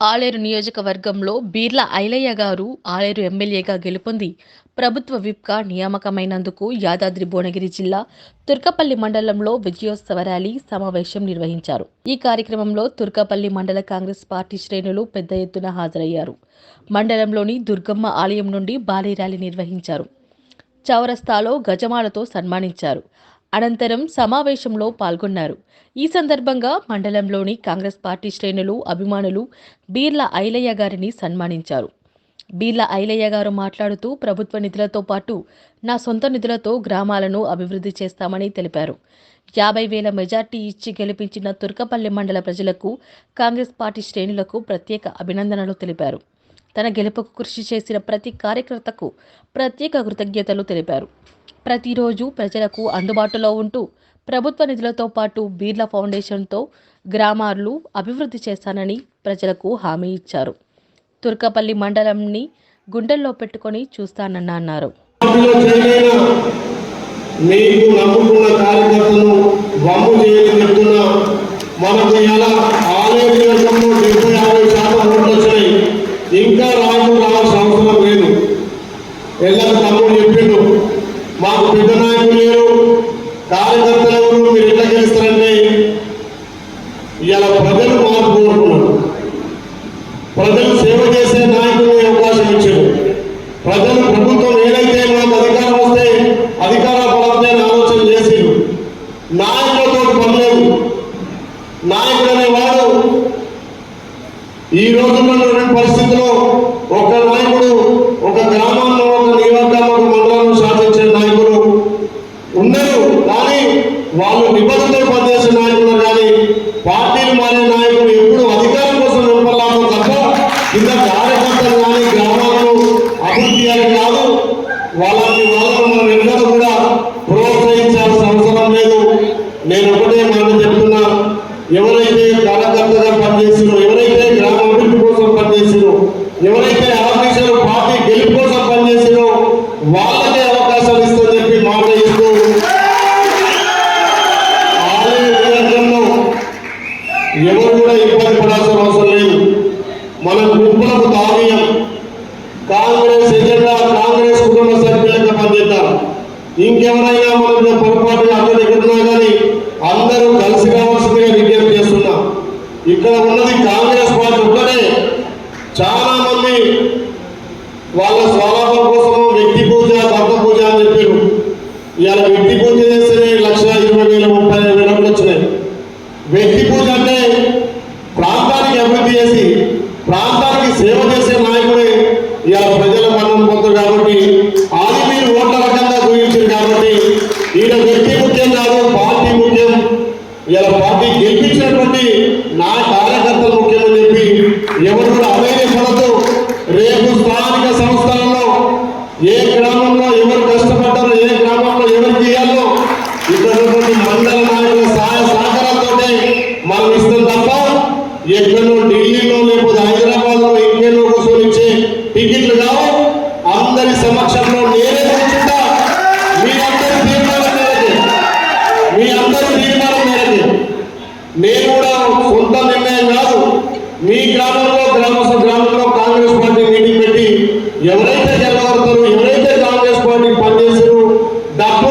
ఆలేరు నియోజకవర్గంలో బీర్ల ఐలయ్య గారు ఆలేరు ఎమ్మెల్యేగా గెలుపొంది ప్రభుత్వ విప్గా నియామకమైనందుకు యాదాద్రి భువనగిరి జిల్లా తుర్కపల్లి మండలంలో విజయోత్సవ ర్యాలీ సమావేశం నిర్వహించారు. ఈ కార్యక్రమంలో తుర్కపల్లి మండల కాంగ్రెస్ పార్టీ శ్రేణులు పెద్ద ఎత్తున హాజరయ్యారు. మండలంలోని దుర్గమ్మ ఆలయం నుండి భారీ ర్యాలీ నిర్వహించారు. చౌరస్తాలో గజమాలతో సన్మానించారు. అనంతరం సమావేశంలో పాల్గొన్నారు. ఈ సందర్భంగా మండలంలోని కాంగ్రెస్ పార్టీ శ్రేణులు, అభిమానులు బీర్ల ఐలయ్య గారిని సన్మానించారు. బీర్ల ఐలయ్య గారు మాట్లాడుతూ ప్రభుత్వ నిధులతో పాటు నా సొంత నిధులతో గ్రామాలను అభివృద్ధి చేస్తామని తెలిపారు. 50,000 మెజార్టీ ఇచ్చి గెలిపించిన తుర్కపల్లి మండల ప్రజలకు, కాంగ్రెస్ పార్టీ శ్రేణులకు ప్రత్యేక అభినందనలు తెలిపారు. తన గెలుపుకు కృషి చేసిన ప్రతి కార్యకర్తకు ప్రత్యేక కృతజ్ఞతలు తెలిపారు. ప్రతిరోజు ప్రజలకు అందుబాటులో ఉంటూ ప్రభుత్వ నిధులతో పాటు బీర్ల ఫౌండేషన్తో గ్రామాలు అభివృద్ధి చేస్తానని ప్రజలకు హామీ ఇచ్చారు. తుర్కపల్లి మండలంని గుండెల్లో పెట్టుకొని చూస్తానన్నారు. ఇంకా రావాల్సిన అవసరం లేదు. ఎల్లరూ తమ్ముడు చెప్పిండు, మాకు పెద్ద నాయకులు లేరు, కార్యకర్తలు ఎవరు, మీరు ఎట్లా గెలుస్తారంటే ఇలా ప్రజలు మార్పు కోరుకున్నారు. ప్రజలు సేవ చేసే నాయకులు అవకాశం ఇచ్చారు. ప్రజలు ప్రభుత్వం ఏదైతే మాకు అధికారం వస్తే అధికార బలంతో ఆలోచన చేసిండు. నాయకులతో పనిలేదు. నాయకుడు అనేవాడు ఈ రోజుల్లో పరిస్థితుల్లో ఒక నాయకుడు ఒక గ్రామంలో, ఒక నియోజకవర్గంలో, ఒక మండలంలో శాసించే నాయకులు ఉన్నారు. కానీ వాళ్ళు నిబద్ధతతో పనిచేసే నాయకులు కానీ పార్టీలు మారే నాయకులు ఎప్పుడు అధికారం కోసం నిలబడలామో తప్ప కింద కార్యకర్తలు కానీ గ్రామాలను అభివృద్ధి చేయాలి కాదు. వాళ్ళని మనం ఎన్నడూ కూడా ప్రోత్సహించాల్సిన అవసరం లేదు. నేను ఒకటే మాట చెప్తున్నా, ఎవరైతే కార్యకర్తగా పనిచేసినో, ఎవరైతే గ్రామ అభివృద్ధి కోసం పనిచేసినో, ఎవరైతే ఆఫీసులు పార్టీ గెలుపు కోసం పనిచేసినో వాళ్ళకే అవకాశాలు ఇస్తుందని చెప్పి మాట ఇస్తూ ఎవరు కూడా ఇబ్బంది పడాల్సిన అవసరం లేదు. మన గుంపులకు తాగీయం, కాంగ్రెస్ ఎజెండా, కాంగ్రెస్ కుటుంబ సభ్యులుగా పనిచేద్దాం. ఇంకెవరైనా మనం పొరపాటుగా అక్కడ ఎక్కడున్నా కానీ అందరూ కలిసి కావాల్సిందిగా విజ్ఞప్తి చేస్తున్నా. ఇక్కడ ఉన్నది కాంగ్రెస్ పార్టీ ఒక్కటే. చాలా మంది వాళ్ళ స్వలాభం కోసము వ్యక్తి పూజ, దత్త పూజ అని చెప్పారు. ఇవాళ వ్యక్తి పూజ చేస్తేనే 1,20,000, 30,000 వచ్చినాయి. వ్యక్తి పూజ అంటే ప్రాంతానికి అభివృద్ధి చేసి ప్రాంతానికి సేవ చేసే నాయకుడే ఇవాళ ప్రజల మన్నన పొందుతారు. కాబట్టి అది మీరు ఓట్ల రకంగా చూపించారు. కాబట్టి ఈయన వ్యక్తి ముఖ్యం కాదు, పార్టీ ముఖ్యం. ఇలా పార్టీ గెలిపించినటువంటి నా కార్యకర్తలు ముఖ్యమని చెప్పి ఎవరు కూడా అవేర్పడద్దు. రేపు స్థానిక సంస్థలలో ఏ గ్రామంలో ఎవరు కష్టపడ్డారో, ఏ గ్రామంలో ఎవరు చేయాలో ఇక్కడ మండల నాయకుల సహాయ సహకారాలతో మనం ఇస్తాం తప్ప ఎక్కడో ఢిల్లీలో లేకపోతే హైదరాబాద్లో ఇంకేలో కూర్చొని ఇచ్చే టికెట్లు కావు. అందరి సమక్షంలో నేనే కూర్చుంటా. మీ అందరి తీర్మానం మేరకే నేను కూడా సొంత నిర్ణయం కాదు. మీ గ్రామంలో కాంగ్రెస్ పార్టీ మీటింగ్ పెట్టి ఎవరైతే గెలవడతారో, ఎవరైతే కాంగ్రెస్ పార్టీ పనిచేసారో డబ్బు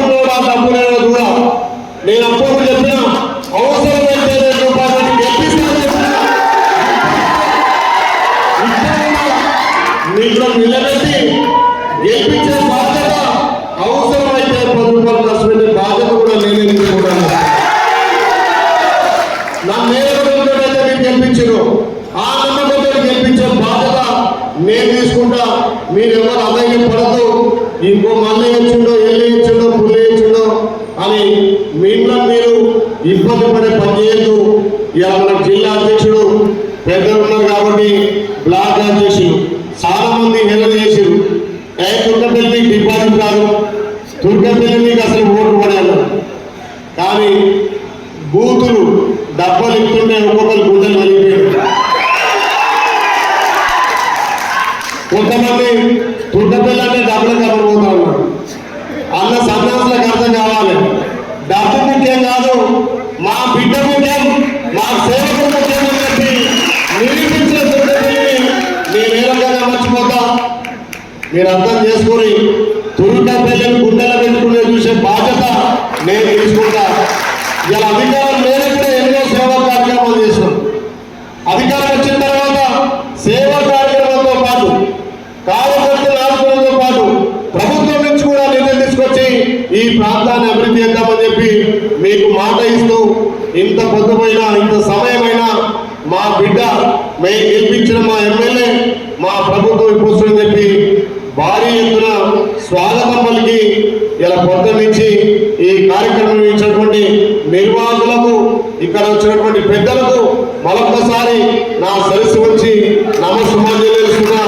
లేదో కూడా నేను అప్పుడు చెప్పిన అవసరమైతే రూపాయలు మీలో నిలబెట్టి గెలిపించే బాధ్యత, అవసరమైతే 10 రూపాయలు ఖర్చు పెట్టే బాధ్యత కూడా నేనే తీసుకుంటాను. నా మేరకు అయితే మీరు గెలిపించారు, ఆ నమ్మకంతో గెలిపించే బాధ్యత నేను తీసుకుంటా. మీరు ఎవరు అధైర్యం పడద్దు. ఇంకో మళ్ళీ వచ్చిండో, ఎల్లి వచ్చిండో, పుల్లి వచ్చిండో అని మీలో మీరు ఇబ్బంది పడే పని చేయొద్దు. ఇలా మన జిల్లా అధ్యక్షుడు పెద్దలు ఉన్నారు కాబట్టి బ్లాక్ అధ్యక్షులు చాలా మంది హెల్ప్ చేసారు. తుర్కపల్లి డిపాజిట్ కాదు, తుర్కపల్లి మీకు అసలు ఓటు పడాలి. కానీ బూతులు డబ్బలు ఇస్తుంటే ఒక్కొక్కరు గుండెలు కలిగిపోయారు. కొంతమంది తుర్కపల్లి అంటే డబ్బులు కమ్మపోతా ఉన్నారు. అన్న సన్నాసులకు అర్థం కావాలి, డబ్బు ముఖ్యం కాదు, మా బిడ్డ ముఖ్యం, మా సేవకులు ముఖ్యం అని చెప్పి నిరూపించిన మీరు అర్థం చేసుకొని తురుకపల్లిని గుండెల పెట్టుకునే చూసే బాధ్యత నేను తీసుకుంటా. ఇలా అధికారం లేనప్పుడే ఎన్నో సేవా కార్యక్రమాలు చేసినాం. అధికారం వచ్చిన తర్వాత సేవా కార్యక్రమంతో పాటు కార్యకర్తల ఆదుకోవడంతో పాటు ప్రభుత్వం నుంచి కూడా నిర్ణయం తీసుకొచ్చి ఈ ప్రాంతాన్ని అభివృద్ధి చేద్దామని చెప్పి మీకు మాట ఇస్తూ ఇంత పొద్దుపోయినా ఇంత సమయమైనా మా బిడ్డ మేము గెలిపించిన మా ఎమ్మెల్యే మా ప్రభుత్వం ఇప్పుస్తుందని చెప్పి భారీ ఎత్తున స్వాగతం పలికి ఇలా పొద్దున్నుంచి ఈ కార్యక్రమం ఇచ్చినటువంటి నిర్వాహకులకు ఇక్కడ వచ్చినటువంటి పెద్దలకు మరొక్కసారి నా సరస్సు వచ్చి నమస్కారం తెలుస్తున్నా.